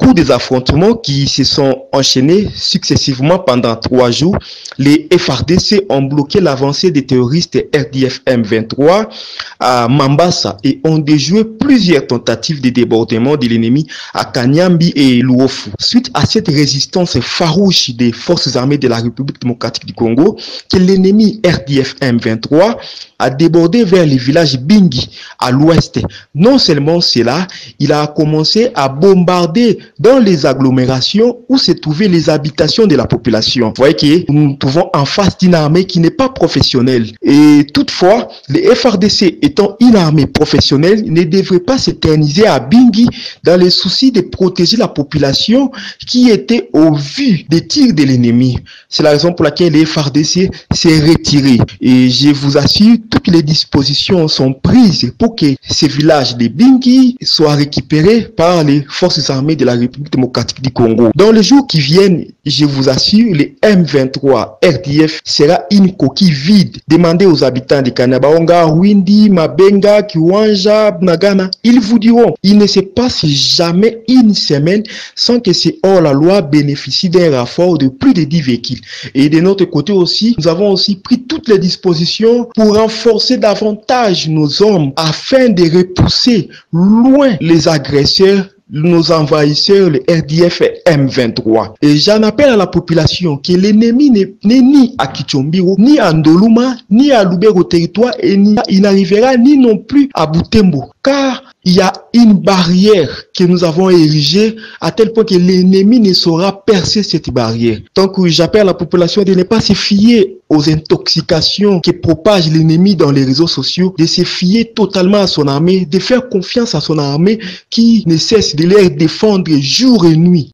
cours des affrontements qui se sont enchaînés successivement pendant 3 jours, les FARDC ont bloqué l'avancée des terroristes RDF M23 à Mambasa et ont déjoué plusieurs tentatives de débordement de l'ennemi à Kanyambi et Luofu. Suite à cette résistance farouche des forces armées de la République démocratique du Congo, que l'ennemi RDF M23 a débordé vers le village Bingi à l'ouest. Non seulement cela, il a commencé à bombarder dans les agglomérations où se trouvaient les habitations de la population. Vous voyez que nous nous trouvons en face d'une armée qui n'est pas professionnelle. Et toutefois, les FARDC étant une armée professionnelle ne devraient pas s'éterniser à Bingi dans le souci de protéger la population qui était au vu des tirs de l'ennemi. C'est la raison pour laquelle les FARDC s'est retiré. Et je vous assure, toutes les dispositions sont prises pour que ces villages de Bingi soient récupérés par les forces armées de la République démocratique du Congo. Dans les jours qui viennent, je vous assure, le M23 RDF sera une coquille vide. Demandez aux habitants de Kanyabayonga, Windi, Mabenga, Kiwanja, Nagana. Ils vous diront, il ne se passe jamais une semaine sans que ces hors-la-loi bénéficient d'un renfort de plus de 10 véhicules. Et de notre côté aussi, nous avons aussi pris toutes les dispositions pour renforcer davantage nos hommes afin de repousser loin les agresseurs, nos envahisseurs, le RDF M23. Et j'en appelle à la population que l'ennemi n'est ni à Kichombiro, ni à Ndoluma, ni à Lubero territoire, et il n'arrivera ni non plus à Butembo. Car il y a une barrière que nous avons érigée à tel point que l'ennemi ne saura percer cette barrière. Donc j'appelle à la population de ne pas se fier aux intoxications que propage l'ennemi dans les réseaux sociaux, de se fier totalement à son armée, de faire confiance à son armée qui ne cesse de les défendre jour et nuit.